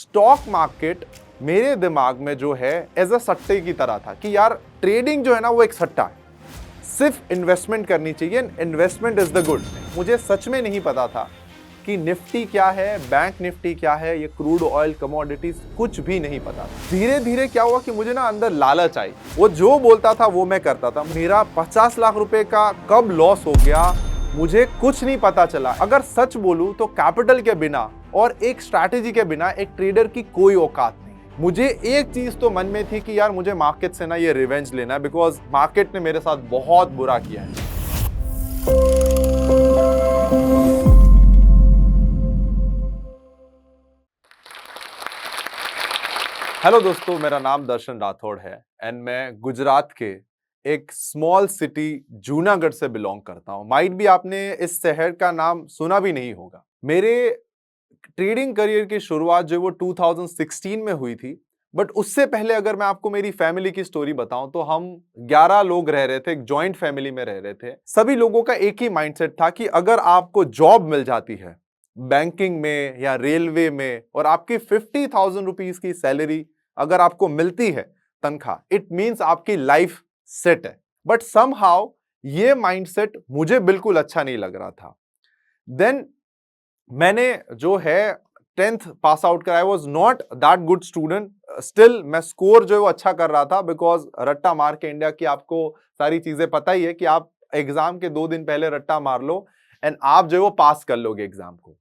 Stock market मेरे दिमाग में जो है एज अ सट्टे की तरह था कि यार ट्रेडिंग जो है ना वो एक सट्टा है, सिर्फ इन्वेस्टमेंट करनी चाहिए, इन्वेस्टमेंट इज द गुड। मुझे सच में नहीं पता था कि निफ्टी क्या है, बैंक निफ्टी क्या है, ये क्रूड ऑयल कमोडिटीज कुछ भी नहीं पता। धीरे धीरे क्या हुआ कि मुझे ना अंदर लालच आई, वो जो बोलता था वो मैं करता था। मेरा 50 लाख रुपए का कब लॉस हो गया मुझे कुछ नहीं पता चला। अगर सच बोलूं तो कैपिटल के बिना और एक स्ट्रैटेजी के बिना एक ट्रेडर की कोई औकात नहीं। मुझे एक चीज तो मन में थी कि यार मुझे मार्केट से ना ये रिवेंज लेना है, बिकॉज मार्केट ने मेरे साथ बहुत बुरा किया है। हेलो दोस्तों, मेरा नाम दर्शन राठौड़ है एंड मैं गुजरात के एक स्मॉल सिटी जूनागढ़ से बिलोंग करता हूं। माइट भी आपने इस शहर का नाम सुना भी नहीं होगा। मेरे ट्रेडिंग करियर की शुरुआत जो वो 2016 में हुई थी, बट उससे पहले अगर मैं आपको मेरी फैमिली की स्टोरी बताऊं तो हम 11 लोग रह रहे थे, एक जॉइंट फैमिली में रह रहे थे। सभी लोगों का एक ही माइंडसेट था कि अगर आपको जॉब मिल जाती है बैंकिंग में या रेलवे में और आपकी 50,000 रुपीज की सैलरी अगर आपको मिलती है तनख्वाह, इट मींस आपकी लाइफ सेट है। बट समहाउ ये माइंडसेट मुझे बिल्कुल अच्छा नहीं लग रहा था। देन मैंने जो है 10th पास आउट करा। I was not that good student, still मैं स्कोर जो है वो अच्छा कर रहा था, बिकॉज रट्टा मार के इंडिया की आपको सारी चीजें पता ही है कि आप एग्जाम के 2 दिन पहले रट्टा मार लो एंड आप जो है वो पास कर लोगे एग्जाम को।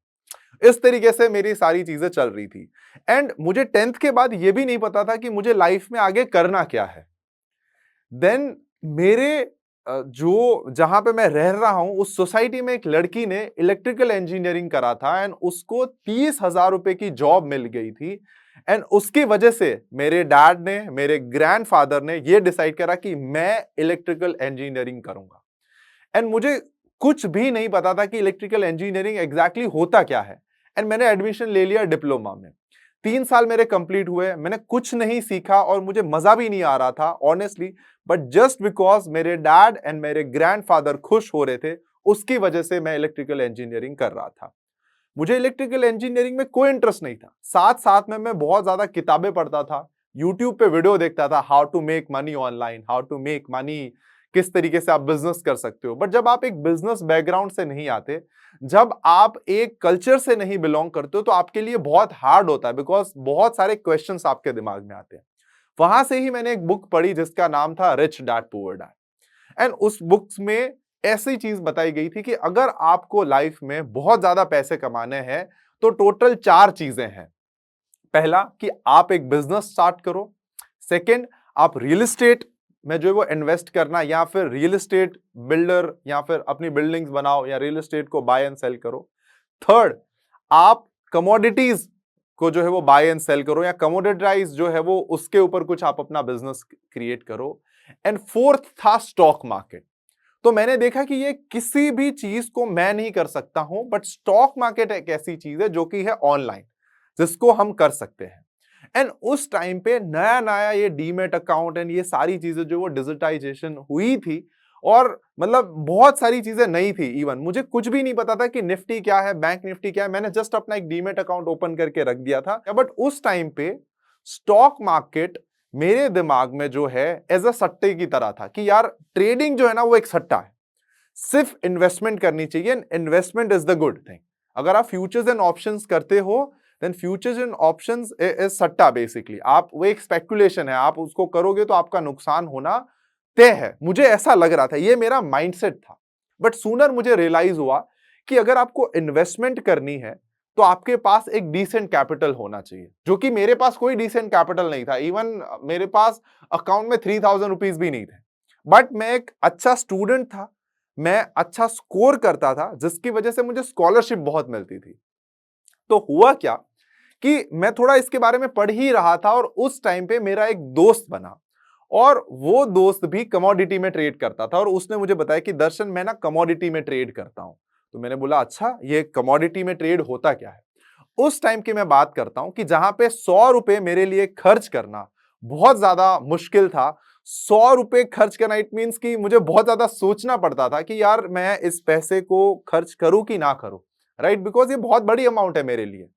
इस तरीके से मेरी सारी चीजें चल रही थी एंड मुझे 10th के बाद ये भी नहीं पता था कि मुझे लाइफ में आगे करना क्या है। देन मेरे जो जहां पे मैं रह रहा हूं उस सोसाइटी में एक लड़की ने इलेक्ट्रिकल इंजीनियरिंग करा था एंड उसको 30,000 रुपए की जॉब मिल गई थी। एंड उसकी वजह से मेरे डैड ने, मेरे ग्रैंडफादर ने ये डिसाइड करा कि मैं इलेक्ट्रिकल इंजीनियरिंग करूंगा। एंड मुझे कुछ भी नहीं पता था कि इलेक्ट्रिकल इंजीनियरिंग एग्जैक्टली होता क्या है। एंड मैंने एडमिशन ले लिया डिप्लोमा में। 3 साल मेरे कंप्लीट हुए, मैंने कुछ नहीं सीखा और मुझे मजा भी नहीं आ रहा था ऑनेस्टली, बट जस्ट बिकॉज मेरे डैड एंड मेरे ग्रैंडफादर खुश हो रहे थे, उसकी वजह से मैं इलेक्ट्रिकल इंजीनियरिंग कर रहा था। मुझे इलेक्ट्रिकल इंजीनियरिंग में कोई इंटरेस्ट नहीं था। साथ साथ में मैं बहुत ज्यादा किताबें पढ़ता था, यूट्यूब पे वीडियो देखता था, how to make money online, how to make money, किस तरीके से आप बिजनेस कर सकते हो। बट जब आप एक बिजनेस बैकग्राउंड से नहीं आते, जब आप एक कल्चर से नहीं बिलोंग करते हो, तो आपके लिए बहुत हार्ड होता है, बिकॉज बहुत सारे क्वेश्चंस आपके दिमाग में आते हैं। वहां से ही मैंने एक बुक पढ़ी जिसका नाम था rich dad poor dad. And उस बुक्स में ऐसी चीज बताई गई थी कि अगर आपको लाइफ में बहुत ज्यादा पैसे कमाने हैं तो टोटल 4 चीजें हैं। पहला कि आप एक बिजनेस स्टार्ट करो। सेकंड, आप रियल एस्टेट में जो है वो इन्वेस्ट करना, या फिर रियल एस्टेट बिल्डर, या फिर अपनी बिल्डिंग्स बनाओ या रियल एस्टेट को बाय एंड सेल करो। थर्ड, आप कमोडिटीज को जो है वो बाय एंड सेल करो, या कमोडिटाइज जो है वो उसके ऊपर कुछ आप अपना बिजनेस क्रिएट करो। एंड फोर्थ था स्टॉक मार्केट। तो मैंने देखा कि ये किसी भी चीज को मैं नहीं कर सकता हूं, बट स्टॉक मार्केट एक ऐसी चीज है जो कि है ऑनलाइन, जिसको हम कर सकते हैं। एंड उस टाइम पे नया नया ये डीमेट अकाउंट एंड ये सारी चीजें जो वो डिजिटाइजेशन हुई थी, और मतलब बहुत सारी चीजें नई थी। इवन मुझे कुछ भी नहीं पता था कि निफ्टी क्या है, बैंक निफ्टी क्या है। मैंने जस्ट अपना एक डीमेट अकाउंट ओपन करके रख दिया था। बट उस टाइम पे स्टॉक मार्केट मेरे दिमाग में जो है एज अ सट्टे की तरह था कि यार ट्रेडिंग जो है ना वो एक सट्टा है, सिर्फ इन्वेस्टमेंट करनी चाहिए, investment is the good thing. अगर आप फ्यूचर्स एंड ऑप्शंस करते हो, then futures and options is सट्टा बेसिकली। आप वो एक स्पेकुलेशन है, आप उसको करोगे तो आपका नुकसान होना तय है। मुझे ऐसा लग रहा था, ये मेरा माइंडसेट था। बट सूनर मुझे रियलाइज हुआ कि अगर आपको इन्वेस्टमेंट करनी है तो आपके पास एक डिसेंट कैपिटल होना चाहिए, जो कि मेरे पास कोई डिसेंट कैपिटल नहीं था। इवन मेरे पास अकाउंट में 3,000 रुपीज भी नहीं थे। बट मैं एक अच्छा स्टूडेंट था, मैं अच्छा स्कोर करता था, जिसकी वजह से मुझे स्कॉलरशिप बहुत मिलती थी। तो हुआ क्या कि मैं थोड़ा इसके बारे में पढ़ ही रहा था, और उस टाइम पे मेरा एक दोस्त बना, और वो दोस्त भी कमोडिटी में ट्रेड करता था, और उसने मुझे बताया कि दर्शन, मैं ना कमोडिटी में ट्रेड करता हूं। तो मैंने बोला अच्छा, ये कमोडिटी में ट्रेड होता क्या है। उस टाइम की मैं बात करता हूं कि जहां पे 100 रुपए मेरे लिए खर्च करना बहुत ज्यादा मुश्किल था। 100 रुपए खर्च करना, इट मींस कि मुझे बहुत ज्यादा सोचना पड़ता था कि यार मैं इस पैसे को खर्च करूं कि ना करूं, राइट, बिकॉज ये बहुत बड़ी अमाउंट है मेरे लिए।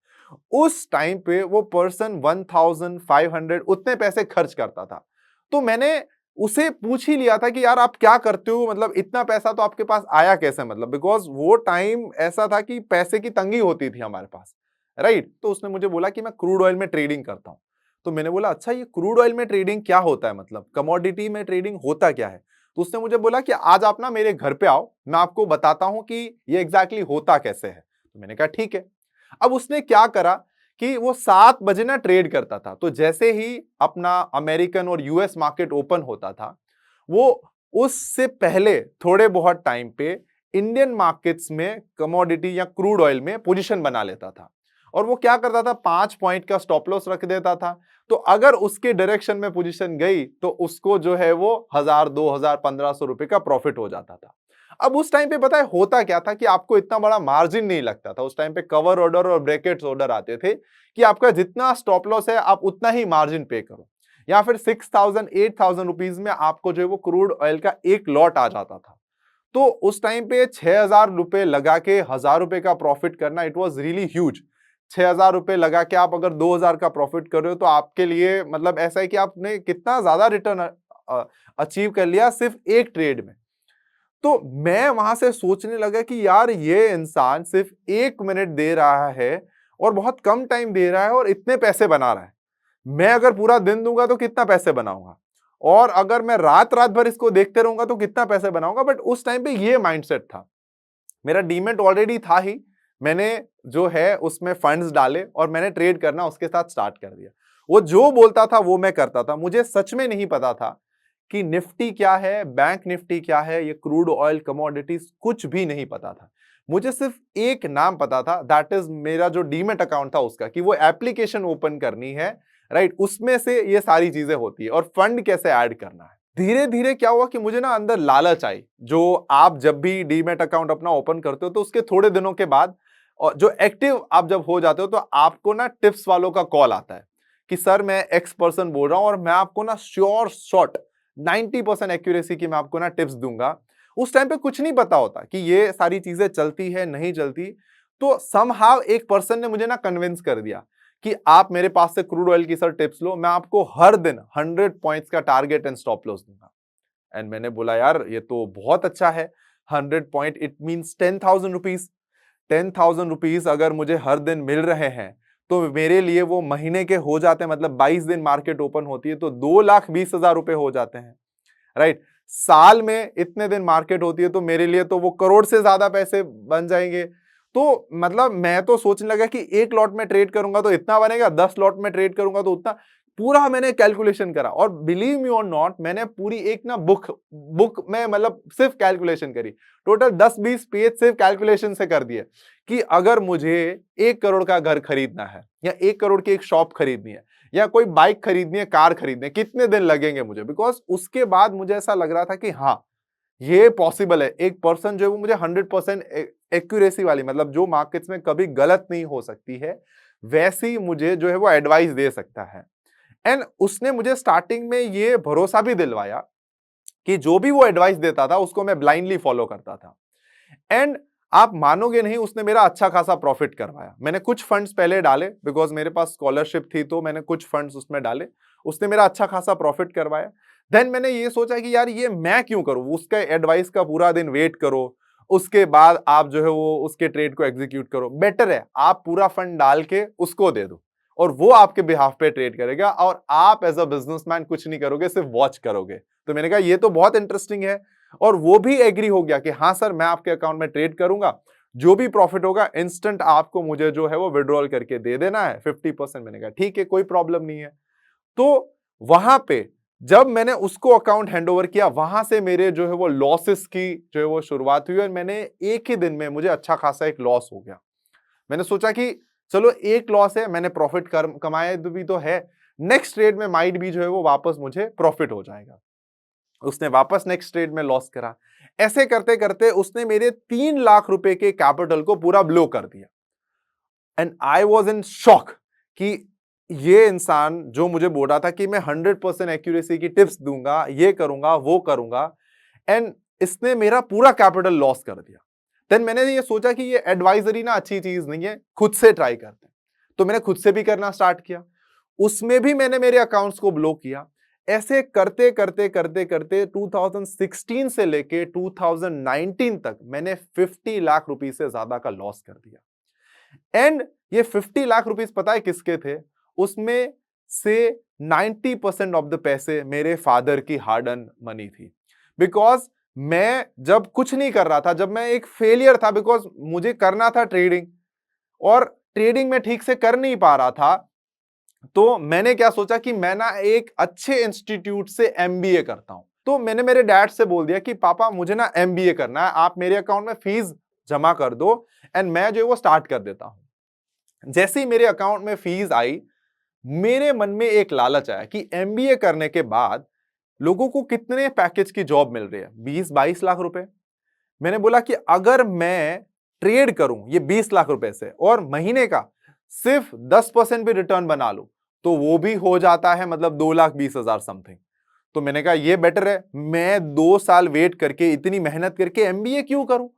उस टाइम पे वो पर्सन 1500 उतने पैसे खर्च करता था। तो मैंने उसे पूछ ही लिया था कि यार आप क्या करते हो, मतलब इतना पैसा तो आपके पास आया कैसे, मतलब बिकॉज वो टाइम ऐसा था कि पैसे की तंगी होती थी हमारे पास, राइट। तो उसने मुझे बोला कि मैं क्रूड ऑयल में ट्रेडिंग करता हूं। तो मैंने बोला अच्छा ये क्रूड ऑयल में ट्रेडिंग क्या होता है, मतलब कमोडिटी में ट्रेडिंग होता क्या है। तो उसने मुझे बोला कि आज आप ना मेरे घर पे आओ, मैं आपको बताता हूं कि ये एग्जैक्टली होता कैसे है। तो मैंने कहा ठीक है। अब उसने क्या करा कि वो 7 बजे ना ट्रेड करता था, तो जैसे ही अपना अमेरिकन और यूएस मार्केट ओपन होता था, वो उससे पहले थोड़े बहुत टाइम पे इंडियन मार्केट्स में कमोडिटी या क्रूड ऑयल में पोजीशन बना लेता था। और वो क्या करता था, 5 पॉइंट का स्टॉप लॉस रख देता था। तो अगर उसके डायरेक्शन में पोजीशन गई तो उसको जो है वो 1000, 2000, 1500 रुपए का प्रॉफिट हो जाता था। अब उस टाइम पे पता है होता क्या था कि आपको इतना बड़ा मार्जिन नहीं लगता था। उस टाइम पे कवर ऑर्डर और ब्रैकेट्स ऑर्डर आते थे कि आपका जितना स्टॉप लॉस है आप उतना ही मार्जिन पे करो, या फिर 6000, 8000 रुपीज में आपको जो है वो क्रूड ऑयल का एक लॉट आ जाता था। तो उस टाइम पे 6000 रुपए लगा के 1000 रुपए का प्रॉफिट करना, इट वॉज रियली ह्यूज। 6000 रुपए लगा के आप अगर 2000 का प्रॉफिट कर रहे हो तो आपके लिए मतलब ऐसा है कि आपने कितना ज्यादा रिटर्न अचीव कर लिया सिर्फ एक ट्रेड में। तो मैं वहां से सोचने लगा कि यार ये इंसान सिर्फ 1 मिनट दे रहा है और बहुत कम टाइम दे रहा है और इतने पैसे बना रहा है। मैं अगर पूरा दिन दूंगा तो कितना पैसे बनाऊंगा, और अगर मैं रात रात भर इसको देखते रहूंगा तो कितना पैसे बनाऊंगा। बट उस टाइम पे ये माइंडसेट था। मेरा डीमेट ऑलरेडी था ही, मैंने जो है उसमें फंड्स डाले और मैंने ट्रेड करना उसके साथ स्टार्ट कर दिया। वो जो बोलता था वो मैं करता था। मुझे सच में नहीं पता था कि निफ्टी क्या है, बैंक निफ्टी क्या है, ये क्रूड ऑयल कमोडिटीज कुछ भी नहीं पता था। मुझे सिर्फ एक नाम पता था, दैट इज मेरा जो डीमेट अकाउंट था उसका, कि वो एप्लीकेशन ओपन करनी है, राइट, उसमें से ये सारी चीजें होती है और फंड कैसे ऐड करना है। धीरे धीरे क्या हुआ कि मुझे ना अंदर लालच आई। जो आप जब भी डीमेट अकाउंट अपना ओपन करते हो तो उसके थोड़े दिनों के बाद, और जो एक्टिव आप जब हो जाते हो तो आपको ना टिप्स वालों का कॉल आता है कि सर मैं एक्स पर्सन बोल रहा हूं और मैं आपको ना श्योर शॉट 90% एक्यूरेसी की मैं आपको ना टिप्स दूंगा। उस टाइम पे कुछ नहीं पता होता कि ये सारी चीजें चलती है नहीं चलती। तो समहाउ एक पर्सन ने मुझे ना कन्विंस कर दिया कि आप मेरे पास से क्रूड ऑयल की सर टिप्स लो, मैं आपको हर दिन 100 पॉइंट्स का टारगेट एंड स्टॉप लॉस दूंगा। एंड मैंने बोला यार ये तो बहुत अच्छा है, 100 point it means 10,000 rupees. 10,000 rupees अगर मुझे हर दिन मिल रहे हैं तो मेरे लिए वो महीने के हो जाते हैं, मतलब 22 दिन मार्केट ओपन होती है तो 2,20,000 रुपए हो जाते हैं, राइट। साल में इतने दिन मार्केट होती है तो मेरे लिए तो वो करोड़ से ज्यादा पैसे बन जाएंगे। तो मतलब मैं तो सोचने लगा कि एक लॉट में ट्रेड करूंगा तो इतना बनेगा, 10 लॉट में ट्रेड करूंगा तो उतना। पूरा मैंने कैलकुलेशन करा और बिलीव मी और नॉट, मैंने पूरी एक ना बुक में मतलब सिर्फ कैलकुलेशन करी। टोटल 10-20 पेज सिर्फ कैलकुलेशन से कर दिए कि अगर मुझे 1 करोड़ का घर खरीदना है या 1 करोड़ की एक शॉप खरीदनी है या कोई बाइक खरीदनी है, कार खरीदनी है, कितने दिन लगेंगे मुझे। बिकॉज उसके बाद मुझे ऐसा लग रहा था कि हाँ ये पॉसिबल है, एक पर्सन जो है वो मुझे 100% एक्यूरेसी वाली, मतलब जो मार्केट्स में कभी गलत नहीं हो सकती है वैसी मुझे जो है वो एडवाइस दे सकता है। एंड उसने मुझे स्टार्टिंग में ये भरोसा भी दिलवाया कि जो भी वो एडवाइस देता था उसको मैं ब्लाइंडली फॉलो करता था। एंड आप मानोगे नहीं, उसने मेरा अच्छा खासा प्रॉफिट करवाया। मैंने कुछ फंड्स पहले डाले बिकॉज मेरे पास स्कॉलरशिप थी, तो मैंने कुछ फंड्स उसमें डाले। उसने मेरा अच्छा खासा प्रॉफिट करवाया। देन मैंने ये सोचा कि यार ये मैं क्यों करूं, उसका एडवाइस का पूरा दिन वेट करो, उसके बाद आप जो है वो उसके ट्रेड को एग्जीक्यूट करो। बेटर है आप पूरा फंड डाल के उसको दे दो और वो आपके बिहाफ पे ट्रेड करेगा और आप एज अ बिजनेसमैन कुछ नहीं करोगे, सिर्फ वॉच करोगे। तो मैंने कहा ये तो बहुत इंटरेस्टिंग है। और वो भी एग्री हो गया कि हाँ सर मैं आपके अकाउंट में ट्रेड करूंगा, जो भी प्रॉफिट होगा इंस्टेंट आपको मुझे जो है वो विड्रॉल करके दे देना है 50%। मैंने कहा ठीक है कोई प्रॉब्लम नहीं है। तो वहां पे जब मैंने उसको अकाउंट हैंडओवर किया, वहां से मेरे जो है वो लॉसेस की जो है वो शुरुआत हुई और मैंने एक ही दिन में मुझे अच्छा खासा एक लॉस हो गया। मैंने सोचा कि चलो एक लॉस है, मैंने प्रॉफिट कमाया भी तो है, नेक्स्ट ट्रेड में माइट भी जो है वो वापस मुझे प्रॉफिट हो जाएगा। उसने वापस नेक्स्ट ट्रेड में लॉस करा। ऐसे करते करते उसने मेरे 3 लाख रुपए के कैपिटल को पूरा ब्लो कर दिया। And I was in shock कि ये इंसान जो मुझे बोल रहा था कि मैं 100% एक्यूरेसी की टिप्स दूंगा, ये करूंगा वो करूंगा, एंड इसने मेरा पूरा कैपिटल लॉस कर दिया। देन मैंने ये सोचा कि ये एडवाइजरी ना अच्छी चीज नहीं है, खुद से ट्राई करते हैं। तो मैंने खुद से भी करना स्टार्ट किया, उसमें भी मैंने मेरे अकाउंट्स को ब्लॉक किया। ऐसे करते करते करते करते 2016 से लेके 2019 तक मैंने 50 लाख रुपए से ज्यादा का लॉस कर दिया। एंड ये 50 लाख रुपीस पता है किसके थे? उसमें से 90% ऑफ द पैसे मेरे फादर की हार्ड अर्न मनी थी। बिकॉज मैं जब कुछ नहीं कर रहा था, जब मैं एक फेलियर था, बिकॉज मुझे करना था ट्रेडिंग और ट्रेडिंग में ठीक से कर नहीं पा रहा था, तो मैंने क्या सोचा कि मैं ना एक अच्छे इंस्टीट्यूट से एमबीए करता हूं। तो मैंने मेरे डैड से बोल दिया कि पापा मुझे ना एमबीए करना है, आप मेरे अकाउंट में फीस जमा कर दो एंड मैं जो है वो स्टार्ट कर देता हूं। जैसे ही मेरे अकाउंट में फीस आई, मेरे मन में एक लालच आया कि एमबीए करने के बाद लोगों को कितने पैकेज की जॉब मिल रही है, 20-22 लाख रुपए। मैंने बोला कि अगर मैं ट्रेड करूं ये 20 लाख रुपए से और महीने का सिर्फ 10% भी रिटर्न बना लूं, तो वो भी हो जाता है मतलब 2,20,000 समथिंग। तो मैंने कहा ये बेटर है, मैं 2 साल वेट करके इतनी मेहनत करके एमबीए क्यों करूं।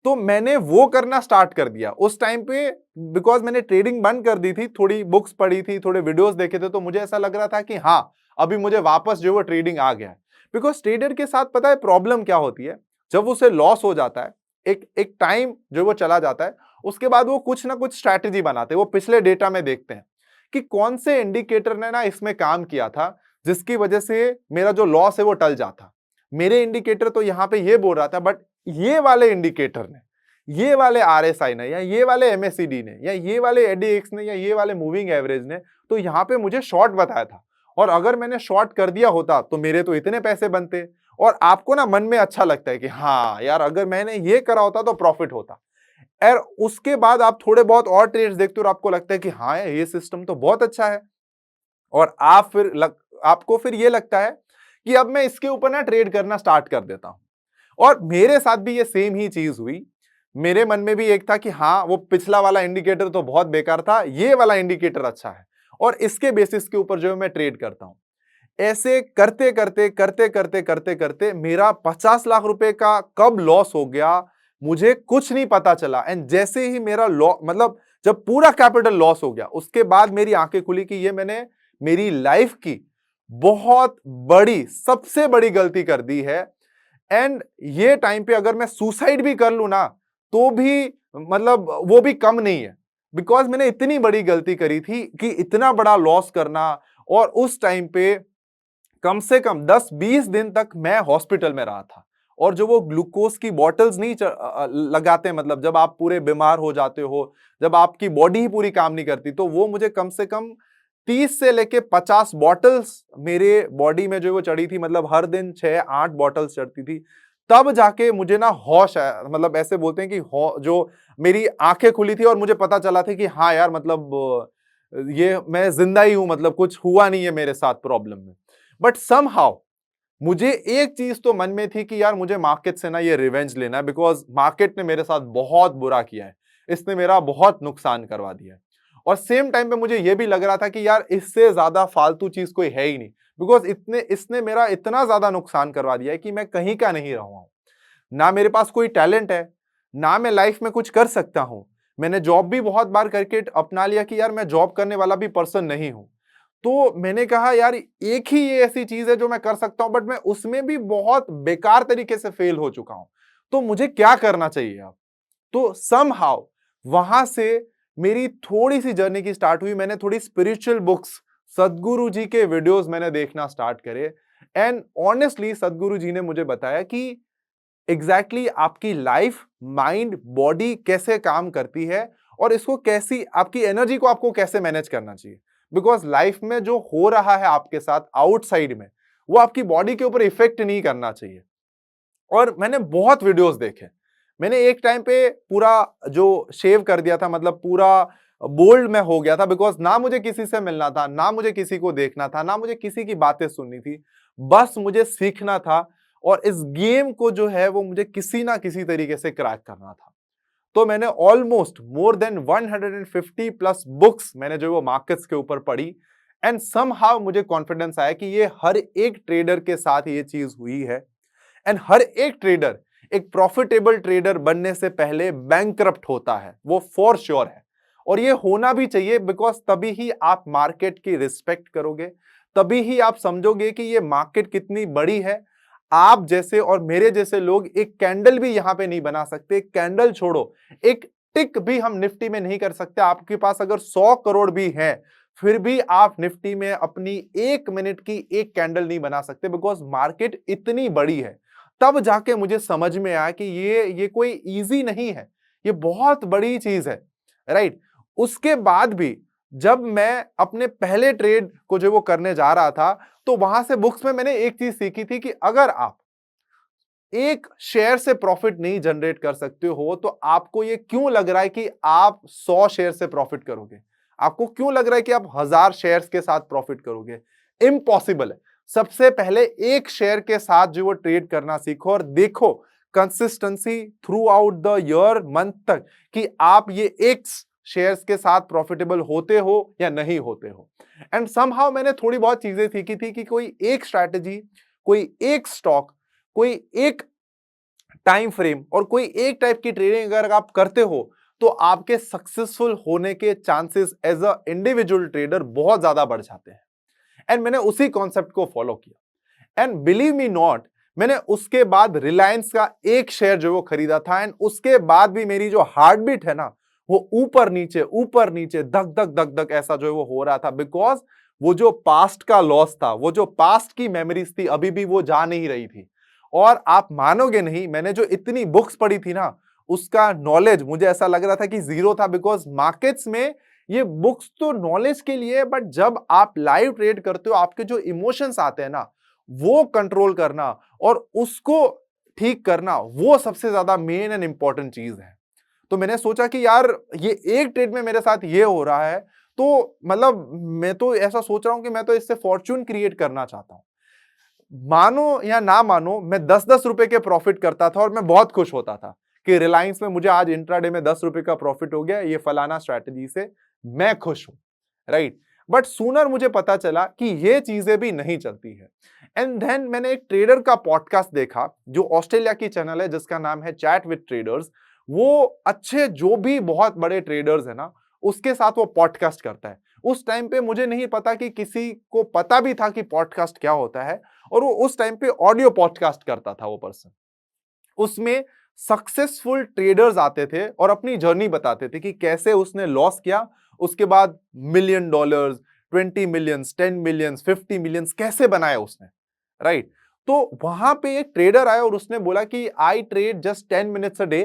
तो मैंने वो करना स्टार्ट कर दिया उस टाइम पे। बिकॉज मैंने ट्रेडिंग बंद कर दी थी, थोड़ी बुक्स पढ़ी थी, थोड़े वीडियोस देखे थे, तो मुझे ऐसा लग रहा था कि हाँ अभी मुझे वापस जो वो ट्रेडिंग आ गया है। बिकॉज ट्रेडर के साथ पता है प्रॉब्लम क्या होती है, जब उसे लॉस हो जाता है, एक टाइम जो वो चला जाता है, उसके बाद वो कुछ ना कुछ स्ट्रैटेजी बनाते हैं। वो पिछले डेटा में देखते हैं कि कौन से इंडिकेटर ने ना इसमें काम किया था जिसकी वजह से मेरा जो लॉस है वो टल जाता। मेरे इंडिकेटर तो यहां पे ये बोल रहा था, बट ये वाले इंडिकेटर ने, ये वाले आरएसआई ने, या ये वाले एमएससीडी ने, या ये वाले एडीएक्स ने, या ये वाले मूविंग एवरेज ने तो यहां पे मुझे शॉर्ट बताया था। और अगर मैंने शॉर्ट कर दिया होता तो मेरे तो इतने पैसे बनते। और आपको ना मन में अच्छा लगता है कि हाँ यार अगर मैंने ये करा होता तो प्रॉफिट होता। और उसके बाद आप थोड़े बहुत और ट्रेड्स देखते हो और आपको लगता है कि हाँ ये सिस्टम तो बहुत अच्छा है। और आपको फिर ये लगता है कि अब मैं इसके ऊपर ना ट्रेड करना स्टार्ट कर देता हूं। और मेरे साथ भी ये सेम ही चीज हुई। मेरे मन में भी एक था कि हाँ वो पिछला वाला इंडिकेटर तो बहुत बेकार था, ये वाला इंडिकेटर अच्छा है और इसके बेसिस के ऊपर जो है मैं ट्रेड करता हूं। ऐसे करते करते करते करते करते करते मेरा 50 लाख रुपए का कब लॉस हो गया मुझे कुछ नहीं पता चला। एंड जैसे ही मेरा लॉस, मतलब जब पूरा कैपिटल लॉस हो गया, उसके बाद मेरी आंखें खुली कि ये मैंने मेरी लाइफ की बहुत बड़ी, सबसे बड़ी गलती कर दी है। एंड ये टाइम पे अगर मैं सुसाइड भी कर लूं ना तो भी मतलब वो भी कम नहीं है। बिकॉज मैंने इतनी बड़ी गलती करी थी कि इतना बड़ा लॉस करना। और उस टाइम पे कम से कम 10-20 दिन तक मैं हॉस्पिटल में रहा था। और जो वो ग्लूकोज की बॉटल्स नहीं लगाते, मतलब जब आप पूरे बीमार हो जाते हो, जब आपकी बॉडी ही पूरी काम नहीं करती, तो वो मुझे कम से कम 30 से लेके 50 बॉटल्स मेरे बॉडी में जो वो चढ़ी थी। मतलब हर दिन 6-8 बॉटल्स चढ़ती थी। तब जाके मुझे ना होश आया, मतलब ऐसे बोलते हैं कि जो मेरी आंखें खुली थी और मुझे पता चला था कि हाँ यार मतलब ये मैं जिंदा ही हूं, मतलब कुछ हुआ नहीं है मेरे साथ प्रॉब्लम में। बट समहाउ मुझे एक चीज तो मन में थी कि यार मुझे मार्केट से ना ये रिवेंज लेना है। बिकॉज मार्केट ने मेरे साथ बहुत बुरा किया है, इसने मेरा बहुत नुकसान करवा दिया है। और सेम टाइम पे मुझे ये भी लग रहा था कि यार इससे ज्यादा फालतू चीज कोई है ही नहीं। बिकॉज इसने मेरा इतना ज्यादा नुकसान करवा दिया है कि मैं कहीं का नहीं रहा हूं। ना मेरे पास कोई टैलेंट है, ना मैं लाइफ में कुछ कर सकता हूं। मैंने जॉब भी बहुत बार करके अपना लिया कि यार मैं जॉब करने वाला भी पर्सन नहीं हूं। तो मैंने कहा यार एक ही ये ऐसी चीज है जो मैं कर सकता हूं, बट मैं उसमें भी बहुत बेकार तरीके से फेल हो चुका हूं। तो मुझे क्या करना चाहिए अब? तो समहाउ वहां से मेरी थोड़ी सी जर्नी की स्टार्ट हुई। मैंने थोड़ी स्पिरिचुअल बुक्स, सदगुरु जी के वीडियोस मैंने देखना स्टार्ट करे। एंड ऑनेस्टली सदगुरु जी ने मुझे बताया कि एग्जैक्टली आपकी लाइफ, माइंड, बॉडी कैसे काम करती है और इसको कैसी आपकी एनर्जी को आपको कैसे मैनेज करना चाहिए। बिकॉज लाइफ में जो हो रहा है आपके साथ आउटसाइड में, वो आपकी बॉडी के ऊपर इफेक्ट नहीं करना चाहिए। और मैंने बहुत वीडियोस देखे। मैंने एक टाइम पे पूरा जो शेव कर दिया था, मतलब पूरा बोल्ड में हो गया था। बिकॉज ना मुझे किसी से मिलना था, ना मुझे किसी को देखना था, ना मुझे किसी की बातें सुननी थी। बस मुझे सीखना था और इस गेम को जो है वो मुझे किसी ना किसी तरीके से क्रैक करना था। तो मैंने almost more than 150 plus books मैंने जो वो मार्केट्स के ऊपर पढ़ी। एंड समहाउ मुझे कॉन्फिडेंस आया कि ये हर एक ट्रेडर के साथ ये चीज हुई है। एंड हर एक ट्रेडर एक प्रॉफिटेबल ट्रेडर बनने से पहले बैंकरप्ट होता है, वो फॉर श्योर है। और ये होना भी चाहिए, बिकॉज तभी ही आप मार्केट की रिस्पेक्ट करोगे, तभी ही आप समझोगे कि ये मार्केट कितनी बड़ी है। आप जैसे और मेरे जैसे लोग एक कैंडल भी यहां पे नहीं बना सकते, कैंडल छोड़ो, एक टिक भी हम निफ्टी में नहीं कर सकते। आपके पास अगर 100 करोड़ भी है, फिर भी आप निफ्टी में अपनी 1 मिनट की एक कैंडल नहीं बना सकते, बिकॉज मार्केट इतनी बड़ी है। तब जाके मुझे समझ में आया कि ये कोई इजी नहीं है, ये बहुत बड़ी चीज है, राइट। उसके बाद भी जब मैं अपने पहले ट्रेड को जो वो करने जा रहा था, तो वहां से बुक्स में मैंने एक चीज सीखी थी कि अगर आप एक शेयर से प्रॉफिट नहीं जनरेट कर सकते हो, तो आपको ये क्यों लग रहा है कि आप 100 शेयर से प्रॉफिट करोगे? आपको क्यों लग रहा है कि आप 1000 शेयर्स के साथ प्रॉफिट करोगे? इम्पॉसिबल है। सबसे पहले एक शेयर के साथ जो वो ट्रेड करना सीखो और देखो consistency through out the year, month तक, कि आप ये एक्स शेयर्स के साथ प्रॉफिटेबल होते हो या नहीं होते हो। एंड समहाउ मैंने थोड़ी बहुत चीजें सीखी थी कि कोई एक स्ट्रैटेजी, कोई एक स्टॉक, कोई एक टाइम फ्रेम और कोई एक टाइप की ट्रेडिंग अगर आप करते हो, तो आपके सक्सेसफुल होने के chances as a individual trader बहुत ज्यादा बढ़ जाते हैं। एंड मैंने उसी कॉन्सेप्ट को फॉलो किया, एंड बिलीव मी नॉट, मैंने उसके बाद रिलायंस का एक शेयर जो वो खरीदा था, एंड उसके बाद भी मेरी जो हार्ट बीट है ना, वो ऊपर नीचे धक धक धक धक ऐसा जो है वो हो रहा था, बिकॉज वो जो पास्ट का लॉस था, वो जो पास्ट की मेमोरीज थी, अभी भी वो जा नहीं रही थी। और आप मानोगे नहीं, मैंने जो इतनी बुक्स पढ़ी थी ना, उसका नॉलेज मुझे ऐसा लग रहा था कि जीरो था, बिकॉज मार्केट्स में ये बुक्स तो नॉलेज के लिए, बट जब आप लाइव ट्रेड करते हो, आपके जो इमोशंस आते हैं ना, वो कंट्रोल करना और उसको ठीक करना, वो सबसे ज्यादा मेन एंड इंपॉर्टेंट चीज है। तो मैंने सोचा कि यार ये एक ट्रेड में मेरे साथ ये हो रहा है, तो मतलब मैं तो ऐसा सोच रहा हूं कि मैं तो इससे फॉर्च्यून क्रिएट करना चाहता हूं। मानो या ना मानो, मैं 10-10 रुपए के प्रॉफिट करता था और मैं बहुत खुश होता था कि रिलायंस में मुझे आज इंट्राडे में 10 रुपए का प्रॉफिट हो गया, ये फलाना स्ट्रैटेजी से मैं खुश हूं, राइट। बट सूनर मुझे पता चला कि ये चीजें भी नहीं चलती है। एंड देन मैंने एक ट्रेडर का पॉडकास्ट देखा, जो ऑस्ट्रेलिया की चैनल है, जिसका नाम है चैट विद ट्रेडर्स। वो अच्छे जो भी बहुत बड़े ट्रेडर्स है ना, उसके साथ वो पॉडकास्ट करता है। उस टाइम पे मुझे नहीं पता कि किसी को पता भी था कि पॉडकास्ट क्या होता है, और वो उस टाइम पे ऑडियो पॉडकास्ट करता था वो पर्सन। उसमें सक्सेसफुल ट्रेडर्स आते थे और अपनी जर्नी बताते थे कि कैसे उसने लॉस किया, उसके बाद $1,000,000, 20 मिलियंस, 10 मिलियंस, 50 मिलियंस कैसे बनाया उसने, राइट। तो वहां पे एक ट्रेडर आया और उसने बोला कि I trade just 10 minutes a day,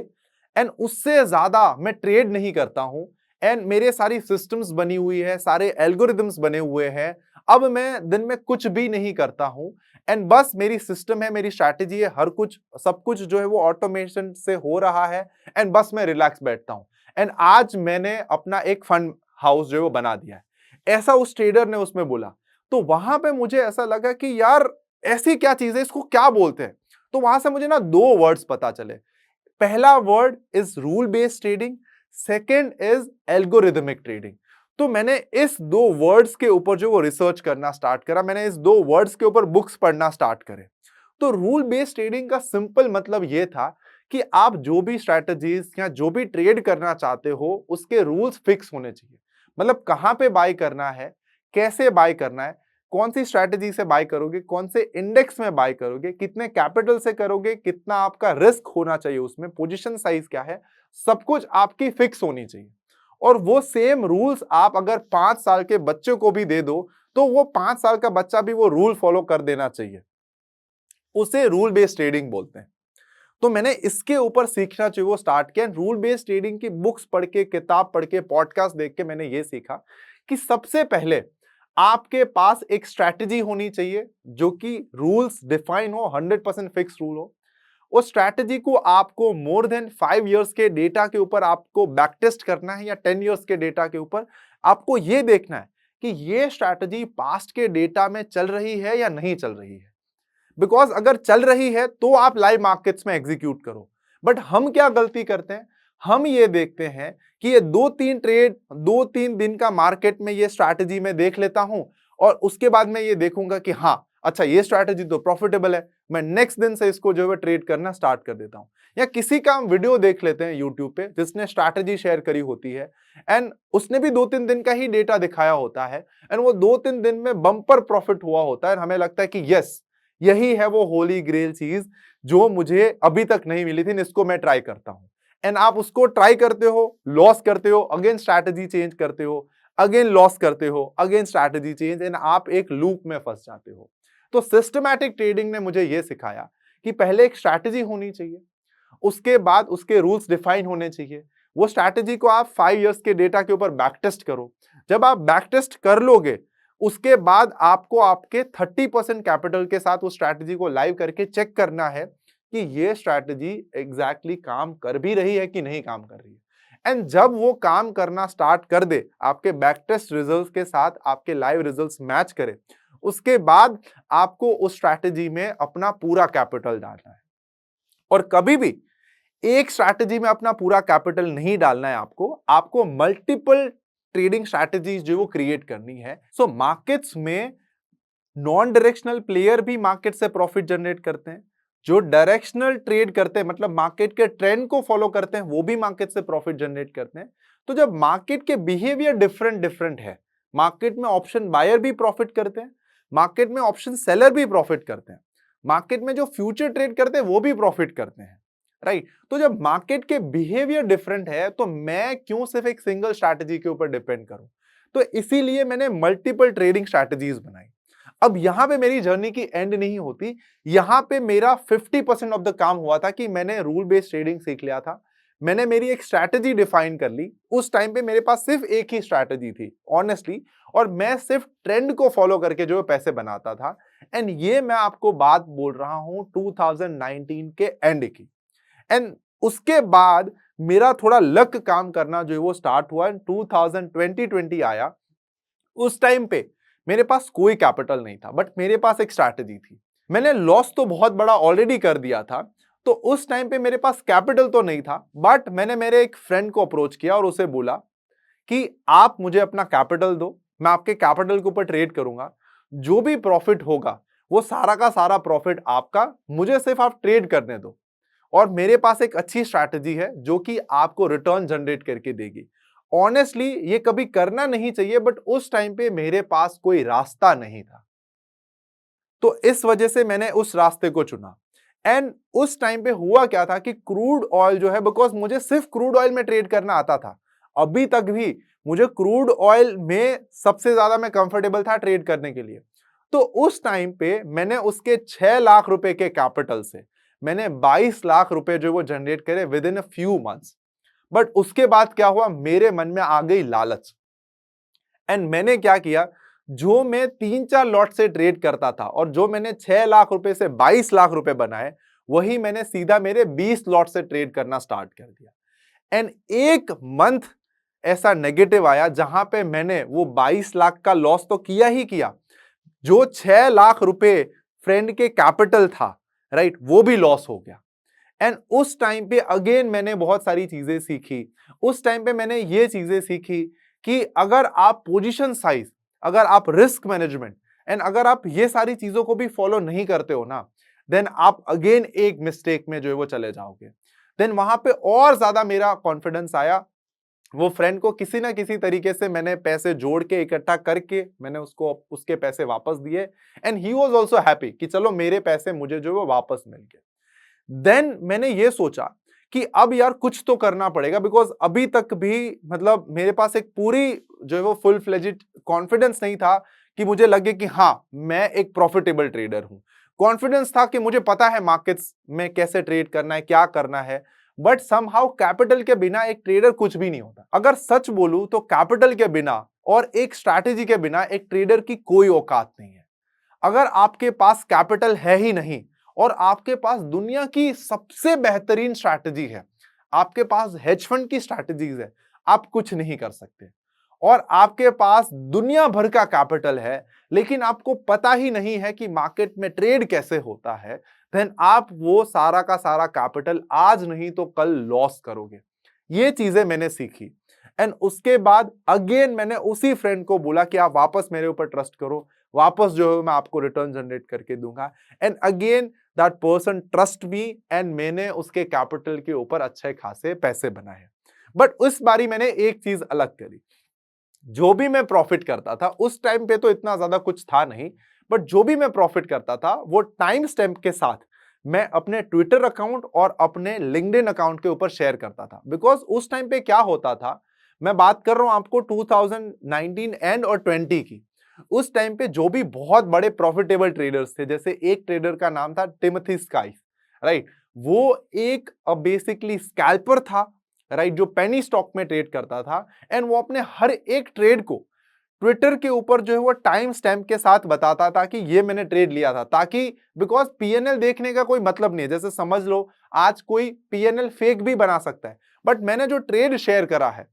and उससे ज्यादा मैं ट्रेड नहीं करता हूं, एंड मेरे सारी सिस्टम्स बनी हुई है, सारे एल्गोरिदम्स बने हुए हैं। अब मैं दिन में कुछ भी नहीं करता हूं, एंड बस मेरी सिस्टम है, मेरी स्ट्रैटेजी है, हर कुछ सब कुछ जो है वो ऑटोमेशन से हो रहा है, एंड बस मैं रिलैक्स बैठता हूं। एंड आज मैंने अपना एक फंड हाउस जो है वो बना दिया है, ऐसा उस ट्रेडर ने उसमें बोला। तो वहां पे मुझे ऐसा लगा कि यार ऐसी क्या चीज है, इसको क्या बोलते हैं। तो वहां से मुझे ना दो वर्ड्स पता चले। पहला word is rule based trading, second is algorithmic trading. तो मैंने इस दो वर्ड्स के ऊपर जो वो रिसर्च करना स्टार्ट करा, मैंने इस दो वर्ड्स के ऊपर बुक्स पढ़ना स्टार्ट करे। तो रूल बेस्ड ट्रेडिंग का सिंपल मतलब ये था कि आप जो भी स्ट्रैटेजीज या जो भी ट्रेड करना चाहते हो, उसके रूल्स फिक्स होने चाहिए। मतलब कहां पे बाय करना है, कैसे बाय करना है, कौन सी स्ट्रैटेजी से बाय करोगे, कौन से इंडेक्स में बाय करोगे, कितने कैपिटल से करोगे, कितना आपका रिस्क होना चाहिए उसमें, पोजीशन साइज क्या है, सब कुछ आपकी फिक्स होनी चाहिए। और वो सेम रूल्स आप अगर 5 साल के बच्चे को भी दे दो, तो वो 5 साल का बच्चा भी वो रूल फॉलो कर देना चाहिए। उसे रूल बेस्ड ट्रेडिंग बोलते हैं। तो मैंने इसके ऊपर सीखना चाहिए वो स्टार्ट किया। रूल बेस्ड ट्रेडिंग की बुक्स पढ़ के, किताब पढ़ के, पॉडकास्ट देख के मैंने ये सीखा कि सबसे पहले आपके पास एक स्ट्रैटेजी होनी चाहिए, जो कि रूल्स डिफाइन हो, 100% फिक्स रूल हो। उस स्ट्रैटेजी को आपको मोर देन 5 इयर्स के डेटा के ऊपर आपको बैक टेस्ट करना है, या 10 इयर्स के डेटा के ऊपर आपको ये देखना है कि ये स्ट्रैटेजी पास्ट के डेटा में चल रही है या नहीं चल रही है। बिकॉज अगर चल रही है तो आप लाइव मार्केट्स में एग्जीक्यूट करो। बट हम क्या गलती करते हैं, हम ये देखते हैं कि ये 2-3 दिन का मार्केट में ये स्ट्रैटेजी मैं देख लेता हूं, और उसके बाद मैं ये देखूंगा कि हाँ अच्छा ये स्ट्रैटेजी तो प्रॉफिटेबल है, मैं नेक्स्ट दिन से इसको जो है ट्रेड करना स्टार्ट कर देता हूं। या किसी का हम वीडियो देख लेते हैं यूट्यूब पे जिसने स्ट्रैटेजी शेयर करी होती है एंड उसने भी 2-3 दिन का ही डेटा दिखाया होता है एंड वो 2-3 दिन में बम्पर प्रॉफिट हुआ होता है, हमें लगता है कि यस यही है वो होली ग्रेल चीज जो मुझे अभी तक नहीं मिली थी, इसको मैं ट्राई करता हूं। एंड आप उसको ट्राई करते हो, लॉस करते हो, अगेन स्ट्रैटेजी चेंज करते हो, अगेन लॉस करते हो, अगेन स्ट्रैटेजी चेंज, एंड आप एक लूप में फंस जाते हो। तो सिस्टमैटिक ट्रेडिंग ने मुझे यह सिखाया कि पहले एक स्ट्रैटेजी होनी चाहिए, उसके बाद उसके रूल्स डिफाइन होने चाहिए। वो स्ट्रैटेजी को आप 5 इयर्स के डेटा के ऊपर बैक टेस्ट करो। जब आप बैक टेस्ट कर लोगे उसके बाद आपको आपके 30% कैपिटल के साथ उस स्ट्रैटेजी को लाइव करके चेक करना है कि ये स्ट्रैटेजी एग्जैक्टली काम कर भी रही है कि नहीं काम कर रही है। एंड जब वो काम करना स्टार्ट कर दे, आपके बैक टेस्ट रिजल्ट्स के साथ आपके लाइव रिजल्ट्स मैच करे, उसके बाद आपको उस स्ट्रैटेजी में अपना पूरा कैपिटल डालना है। और कभी भी एक स्ट्रैटेजी में अपना पूरा कैपिटल नहीं डालना है, आपको मल्टीपल ट्रेडिंग स्ट्रैटेजीज जो वो क्रिएट करनी है। सो मार्केट्स में नॉन डायरेक्शनल प्लेयर भी मार्केट से प्रॉफिट जनरेट करते हैं, जो डायरेक्शनल ट्रेड करते हैं मतलब मार्केट के ट्रेंड को फॉलो करते हैं वो भी मार्केट से प्रॉफिट जनरेट करते हैं। तो जब मार्केट के बिहेवियर डिफरेंट है, मार्केट में ऑप्शन बायर भी प्रॉफिट करते हैं, मार्केट में ऑप्शन सेलर भी प्रॉफिट करते हैं, मार्केट में जो फ्यूचर ट्रेड करते हैं वो भी प्रॉफिट करते हैं, राइट। तो जब मार्केट के बिहेवियर डिफरेंट है तो मैं क्यों सिर्फ एक सिंगल स्ट्रैटेजी के ऊपर डिपेंड करूं। तो इसीलिए मैंने मल्टीपल ट्रेडिंग स्ट्रैटेजीज बनाई। अब यहां पे मेरी जर्नी की एंड नहीं होती, यहां पे मेरा 50% ऑफ द काम हुआ था कि मैंने रूल बेस्ड ट्रेडिंग सीख लिया था, मैंने मेरी एक स्ट्रैटेजी डिफाइन कर ली। उस टाइम पे मेरे पास सिर्फ एक ही स्ट्रैटेजी थी ऑनेस्टली, और मैं सिर्फ ट्रेंड को फॉलो करके जो पैसे बनाता था। एंड ये मैं आपको बात बोल रहा हूं 2019 के एंड की। एंड उसके बाद मेरा थोड़ा लक काम करना जो है वो स्टार्ट हुआ। 2020 आया, उस टाइम पे मेरे पास कोई कैपिटल नहीं था, बट मेरे पास एक स्ट्रैटेजी थी। मैंने लॉस तो बहुत बड़ा ऑलरेडी कर दिया था, तो उस टाइम पे मेरे पास कैपिटल तो नहीं था, बट मैंने मेरे एक फ्रेंड को अप्रोच किया और उसे बोला कि आप मुझे अपना कैपिटल दो, मैं आपके कैपिटल के ऊपर ट्रेड करूंगा, जो भी प्रॉफिट होगा वो सारा का सारा प्रॉफिट आपका, मुझे सिर्फ आप ट्रेड करने दो। और मेरे पास एक अच्छी स्ट्रैटेजी है जो कि आपको रिटर्न जनरेट करके देगी। ऑनेस्टली ये कभी करना नहीं चाहिए, बट उस टाइम पे मेरे पास कोई रास्ता नहीं था, तो इस वजह से मैंने उस रास्ते को चुना। एंड उस टाइम पे हुआ क्या था कि क्रूड ऑयल जो है, बिकॉज मुझे सिर्फ क्रूड ऑयल में ट्रेड करना आता था, अभी तक भी मुझे क्रूड ऑयल में सबसे ज्यादा मैं कंफर्टेबल था ट्रेड करने के लिए। तो उस टाइम पे मैंने उसके 6 लाख रुपए के कैपिटल से मैंने 22 लाख रुपए जो वो जनरेट करे with in a few months. But उसके बाद क्या हुआ, मेरे मन में आ गई लालच, एंड मैंने क्या किया, जो मैं 3-4 लॉट से ट्रेड करता था और जो मैंने 6 लाख रुपए से 22 लाख रुपए बनाए, वही मैंने सीधा मेरे 20 लॉट से ट्रेड करना स्टार्ट कर दिया। एंड एक मंथ ऐसा नेगेटिव आया जहां पे मैंने वो 22 लाख का लॉस तो किया ही किया, जो 6 लाख रुपए फ्रेंड के कैपिटल था, राइट, वो भी लॉस हो गया। एंड उस टाइम पे अगेन मैंने बहुत सारी चीजें सीखी। उस टाइम पे मैंने ये चीजें सीखी कि अगर आप पोजीशन साइज, अगर आप रिस्क मैनेजमेंट एंड अगर आप ये सारी चीजों को भी फॉलो नहीं करते हो ना, देन आप अगेन एक मिस्टेक में जो है वो चले जाओगे। देन वहां पे और ज्यादा मेरा कॉन्फिडेंस आया। वो फ्रेंड को किसी ना किसी तरीके से मैंने पैसे जोड़ के इकट्ठा करके मैंने उसको उसके पैसे वापस दिए, and he was also happy कि चलो मेरे पैसे मुझे जो है वो वापस मिल गए। देन मैंने ये सोचा कि अब यार कुछ तो करना पड़ेगा, बिकॉज अभी तक भी मतलब मेरे पास एक पूरी जो है वो फुल फ्लेजिड कॉन्फिडेंस नहीं था कि मुझे लगे कि हाँ मैं एक प्रॉफिटेबल ट्रेडर हूं। कॉन्फिडेंस था कि मुझे पता है मार्केट्स में कैसे ट्रेड करना है, क्या करना है, बट समहाउ कैपिटल के बिना एक ट्रेडर कुछ भी नहीं होता। अगर सच बोलूं तो कैपिटल के बिना और एक स्ट्रैटेजी के बिना एक ट्रेडर की कोई औकात नहीं है। अगर आपके पास कैपिटल है ही नहीं और आपके पास दुनिया की सबसे बेहतरीन स्ट्रैटेजी है, आपके पास हेज फंड की स्ट्रैटेजीज है, आप कुछ नहीं कर सकते। और आपके पास दुनिया भर का कैपिटल है लेकिन आपको पता ही नहीं है कि मार्केट में ट्रेड कैसे होता है, देन आप वो सारा का सारा कैपिटल आज नहीं तो कल लॉस करोगे। ये चीजें मैंने सीखी। एंड उसके बाद अगेन मैंने उसी फ्रेंड को बोला कि आप वापस मेरे ऊपर ट्रस्ट करो, वापस जो है मैं आपको रिटर्न जनरेट करके दूंगा। And again that person trust me and मैंने उसके कैपिटल के ऊपर अच्छे खासे पैसे बनाए। बट उस बारी मैंने एक चीज अलग करी, जो भी मैं प्रॉफिट करता था उस टाइम पे तो इतना ज्यादा कुछ था नहीं, बट जो भी मैं प्रॉफिट करता था वो टाइम स्टैम्प के साथ मैं अपने ट्विटर अकाउंट और अपने लिंक्डइन अकाउंट के ऊपर शेयर करता था। बिकॉज उस टाइम पे क्या होता था, मैं बात कर रहा हूं आपको 2019 एंड और 20 की। उस टाइम पे जो भी बहुत बड़े प्रॉफिटेबल ट्रेडर्स थे, जैसे एक ट्रेडर का नाम था टिमोथी स्काइस, राइट, वो एक बेसिकली स्कैल्पर था, राइट, जो पेनी स्टॉक में ट्रेड करता था। एंड वो अपने हर एक ट्रेड को ट्विटर के ऊपर जो है वो टाइम स्टैम्प के साथ बताता था कि ये मैंने ट्रेड लिया था, ताकि बिकॉज पीएनएल देखने का कोई मतलब नहीं है। जैसे समझ लो आज कोई पीएनएल फेक भी बना सकता है, बट मैंने जो ट्रेड शेयर करा है,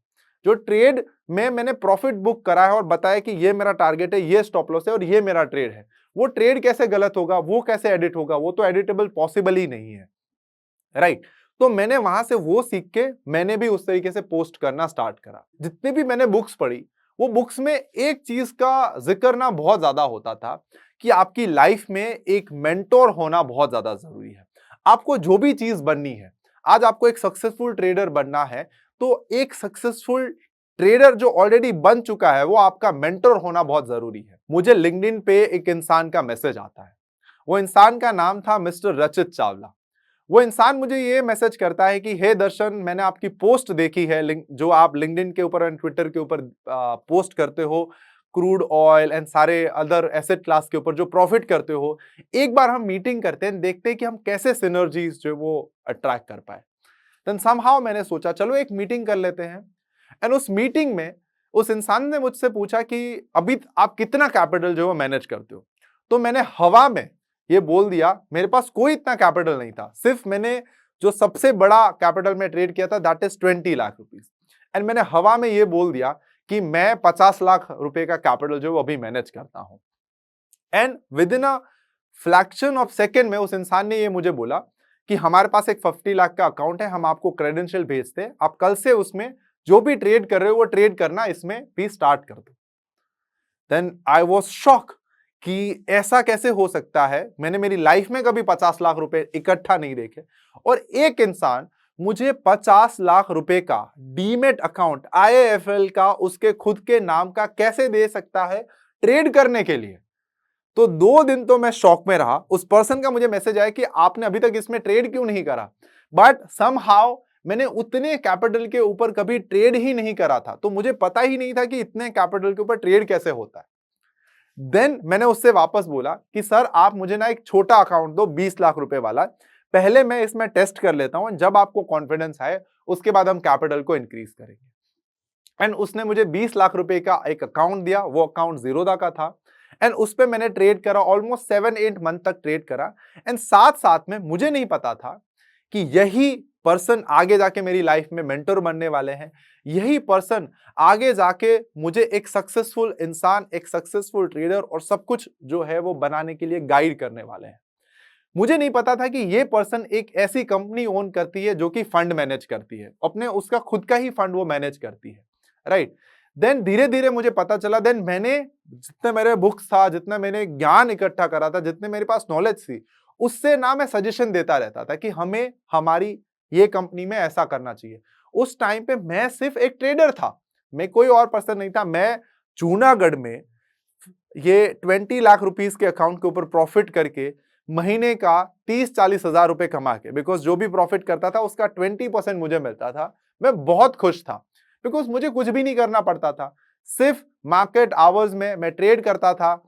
जो ट्रेड में मैंने प्रॉफिट बुक करा है और बताया कि ये मेरा टारगेट है, ये स्टॉप लॉस है और ये मेरा ट्रेड है, वो ट्रेड कैसे गलत होगा, वो कैसे एडिट होगा, वो तो एडिटेबल पॉसिबल ही नहीं है, राइट। तो मैंने वहां से वो सीख के मैंने भी उस तरीके से पोस्ट करना स्टार्ट करा। जितनी भी मैंने बुक्स पढ़ी, वो बुक्स में एक चीज का जिक्र ना बहुत ज्यादा होता था कि आपकी लाइफ में एक मेंटोर होना बहुत ज्यादा जरूरी है। आपको जो भी चीज बननी है, आज आपको एक सक्सेसफुल ट्रेडर बनना है, तो एक सक्सेसफुल ट्रेडर जो ऑलरेडी बन चुका है वो आपका मेंटोर होना बहुत जरूरी है। मुझे लिंक्डइन पे एक इंसान का मैसेज आता है, वो इंसान का नाम था मिस्टर रचित चावला। वो इंसान मुझे ये मैसेज करता है कि हे दर्शन, मैंने आपकी पोस्ट देखी है, जो आप लिंक्डइन के ऊपर एंड ट्विटर के ऊपर पोस्ट करते हो, क्रूड ऑयल एंड सारे अदर एसेट क्लास के ऊपर जो प्रॉफिट करते हो, एक बार हम मीटिंग करते हैं, देखते हैं कि हम कैसे सिनर्जीज जो वो अट्रैक्ट कर पाए। देन समहाउ मैंने सोचा चलो एक मीटिंग कर लेते हैं। एंड उस मीटिंग में उस इंसान ने मुझसे पूछा कि अभी आप कितना कैपिटल जो है मैनेज करते हो। तो मैंने हवा में ये बोल दिया, मेरे पास कोई इतना कैपिटल नहीं था, सिर्फ मैंने जो सबसे बड़ा कैपिटल में ट्रेड किया था that is 20 lakh rupees. And मैंने हवा में ये बोल दिया कि मैं 50 लाख रुपए का कैपिटल जो अभी मैनेज करता हूं। And with in a fraction of second में उस इंसान ने ये मुझे बोला कि हमारे पास एक 50 लाख का अकाउंट है, हम आपको क्रेडेंशियल भेजते हैं, आप कल से उसमें जो भी ट्रेड कर रहे हो वो ट्रेड करना इसमें भी स्टार्ट कर दो। देन आई वॉज शॉक कि ऐसा कैसे हो सकता है, मैंने मेरी लाइफ में कभी 50 लाख रुपए इकट्ठा नहीं देखे, और एक इंसान मुझे 50 लाख रुपए का डीमेट अकाउंट आईएएफएल का उसके खुद के नाम का कैसे दे सकता है ट्रेड करने के लिए। तो 2 दिन तो मैं शॉक में रहा। उस पर्सन का मुझे मैसेज आया कि आपने अभी तक इसमें ट्रेड क्यों नहीं करा, बट समहाउ मैंने उतने कैपिटल के ऊपर कभी ट्रेड ही नहीं करा था, तो मुझे पता ही नहीं था कि इतने कैपिटल के ऊपर ट्रेड कैसे होता है। देन मैंने उससे वापस बोला कि सर आप मुझे ना एक छोटा अकाउंट दो 20 लाख रुपए वाला, पहले मैं इसमें टेस्ट कर लेता हूं, जब आपको कॉन्फिडेंस आए उसके बाद हम कैपिटल को इंक्रीज करेंगे। एंड उसने मुझे 20 लाख रुपए का एक अकाउंट दिया, वो अकाउंट जीरोधा का था। एंड उस पर मैंने ट्रेड करा, ऑलमोस्ट 7-8 मंथ तक ट्रेड करा। एंड साथ साथ में मुझे नहीं पता था कि यही पर्सन आगे जाके मेरी लाइफ में मेंटर बनने वाले हैं, यही पर्सन आगे जाके मुझे एक सक्सेसफुल इंसान, एक सक्सेसफुल ट्रेडर और सब कुछ जो है वो बनाने के लिए गाइड करने वाले हैं। मुझे नहीं पता था कि ये पर्सन एक ऐसी कंपनी ओन करती है जो कि फंड मैनेज करती है, अपने उसका खुद का ही फंड वो मैनेज करती है, राइट। देन धीरे धीरे मुझे पता चला, देन मैंने जितने मेरे बुक्स था, जितना मैंने ज्ञान इकट्ठा करा था, जितने मेरे पास नॉलेज थी, उससे ना मैं सजेशन देता रहता था कि हमें हमारी ये कंपनी में ऐसा करना चाहिए। उस टाइम पे मैं सिर्फ एक ट्रेडर था, मैं कोई और पर्सन नहीं था। मैं जूनागढ़ में ये 20 लाख रुपीस के अकाउंट के ऊपर प्रॉफिट करके महीने का 30-40 हजार रुपए कमा के, बिकॉज जो भी प्रॉफिट करता था उसका 20% मुझे मिलता था, मैं बहुत खुश था। बिकॉज मुझे कुछ भी नहीं करना पड़ता था, सिर्फ मार्केट आवर्स में मैं ट्रेड करता था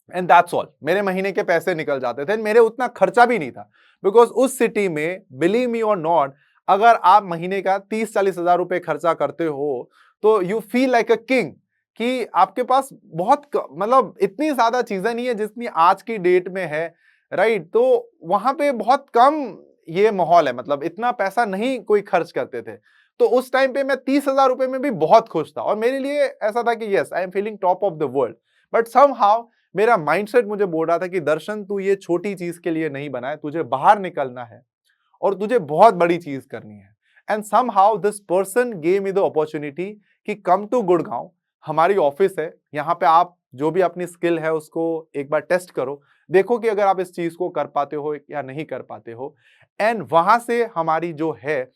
एंड दैट्स ऑल, मेरे महीने के पैसे निकल जाते थे, मेरे उतना खर्चा भी नहीं था। बिकॉज उस सिटी में बिलीव मी और नॉट, अगर आप महीने का 30-40 हजार रुपए खर्चा करते हो तो you feel like a king, कि आपके पास बहुत मतलब इतनी ज्यादा चीजें नहीं है जितनी आज की डेट में है, राइट। तो वहां पे बहुत कम ये माहौल है, मतलब इतना पैसा नहीं कोई खर्च करते थे। तो उस टाइम पे मैं 30,000 रुपए में भी बहुत खुश था, और मेरे लिए ऐसा था कि yes I am feeling top of the world. But somehow मेरा माइंडसेट मुझे बोल रहा था कि दर्शन तू ये छोटी चीज के लिए नहीं बना है, तुझे बाहर निकलना है और तुझे बहुत बड़ी चीज करनी है। And somehow this person gave me the opportunity कि कम टू गुड़गांव, हमारी ऑफिस है, यहाँ पे आप जो भी अपनी स्किल है उसको एक बार टेस्ट करो, देखो कि अगर आप इस चीज को कर पाते हो या नहीं कर पाते हो। एंड वहां से हमारी जो है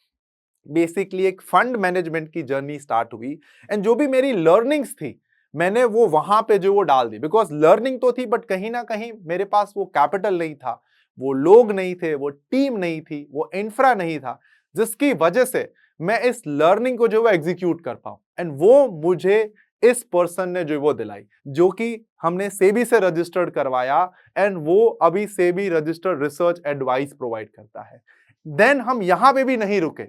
बेसिकली एक फंड मैनेजमेंट की जर्नी स्टार्ट हुई। एंड जो भी मेरी लर्निंग्स थी मैंने वो वहां पे जो वो डाल दी, बिकॉज लर्निंग तो थी बट कहीं ना कहीं मेरे पास वो कैपिटल नहीं था, वो लोग नहीं थे, वो टीम नहीं थी, वो इंफ्रा नहीं था, जिसकी वजह से मैं इस लर्निंग को जो है एग्जीक्यूट कर पाऊं। एंड वो मुझे इस पर्सन ने जो वो दिलाई, जो कि हमने सेबी से रजिस्टर्ड करवाया एंड वो अभी SEBI registered research advice provide करता है। देन हम यहां पे भी नहीं रुके,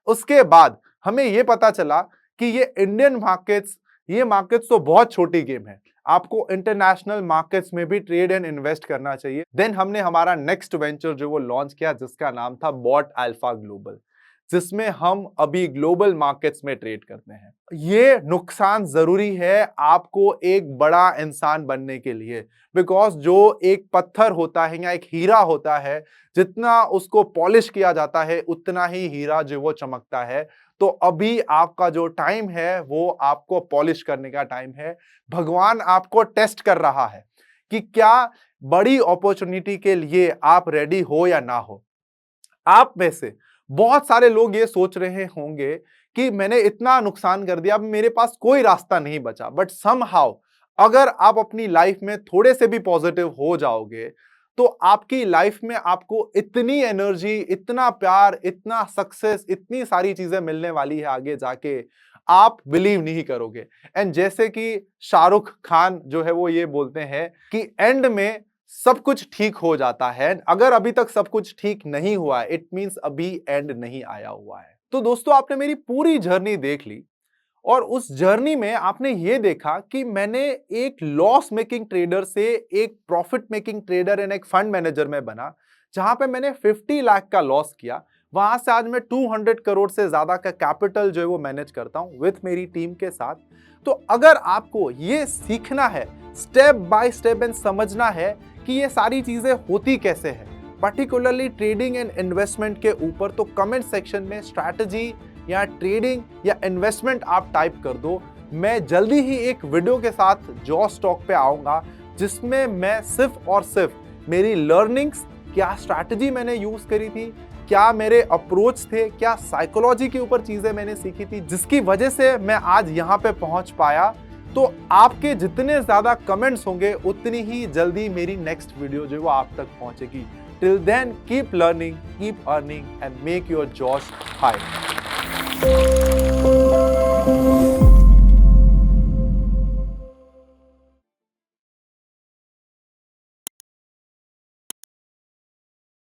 उसके बाद हमें यह पता चला कि ये इंडियन मार्केट्स, ये मार्केट्स तो बहुत छोटी गेम है, आपको इंटरनेशनल मार्केट्स में भी ट्रेड एंड इन्वेस्ट करना चाहिए। देन हमने हमारा नेक्स्ट वेंचर जो वो लॉन्च किया, जिसका नाम था बॉट अल्फा ग्लोबल, जिसमें हम अभी ग्लोबल मार्केट्स में ट्रेड करते हैं। ये नुकसान जरूरी है आपको एक बड़ा इंसान बनने के लिए, बिकॉज जो एक पत्थर होता है या एक हीरा होता है, जितना उसको पॉलिश किया जाता है उतना ही हीरा जो वो चमकता है। तो अभी आपका जो टाइम है वो आपको पॉलिश करने का टाइम है। भगवान आपको टेस्ट कर रहा है कि क्या बड़ी अपॉर्चुनिटी के लिए आप रेडी हो या ना हो। आप में से बहुत सारे लोग ये सोच रहे होंगे कि मैंने इतना नुकसान कर दिया, अब मेरे पास कोई रास्ता नहीं बचा। बट समहाउ अगर आप अपनी लाइफ में थोड़े से भी पॉजिटिव हो जाओगे तो आपकी लाइफ में आपको इतनी एनर्जी, इतना प्यार, इतना सक्सेस, इतनी सारी चीजें मिलने वाली है आगे जाके, आप बिलीव नहीं करोगे। एंड जैसे कि शाहरुख खान जो है वो ये बोलते हैं कि एंड में सब कुछ ठीक हो जाता है। अगर अभी तक सब कुछ ठीक नहीं हुआ है, इट मींस अभी एंड नहीं आया हुआ है। तो दोस्तों, आपने मेरी पूरी जर्नी देख ली और उस जर्नी में आपने ये देखा कि मैंने एक लॉस मेकिंग ट्रेडर से एक प्रॉफिट मेकिंग ट्रेडर एंड एक फंड मैनेजर में बना, जहां पे मैंने 50 लाख का लॉस किया। वहां से आज मैं 200 करोड़ से ज्यादा का कैपिटल जो है वो मैनेज करता हूं विथ मेरी टीम के साथ। तो अगर आपको ये सीखना है स्टेप बाय स्टेप एंड समझना है कि ये सारी चीजें होती कैसे हैं, पर्टिकुलरली ट्रेडिंग एंड इन्वेस्टमेंट के ऊपर, तो कमेंट सेक्शन में स्ट्रैटेजी या ट्रेडिंग या इन्वेस्टमेंट आप टाइप कर दो। मैं जल्दी ही एक वीडियो के साथ जॉ स्टॉक पे आऊंगा, जिसमें मैं सिर्फ और सिर्फ मेरी लर्निंग्स, क्या स्ट्रैटेजी मैंने यूज करी थी, क्या मेरे अप्रोच थे, क्या साइकोलॉजी के ऊपर चीजें मैंने सीखी थी, जिसकी वजह से मैं आज यहाँ पे पहुंच पाया। तो आपके जितने ज्यादा कमेंट्स होंगे उतनी ही जल्दी मेरी नेक्स्ट वीडियो जो वो आप तक पहुंचेगी। Till then keep learning, keep earning and make your जॉश हाई।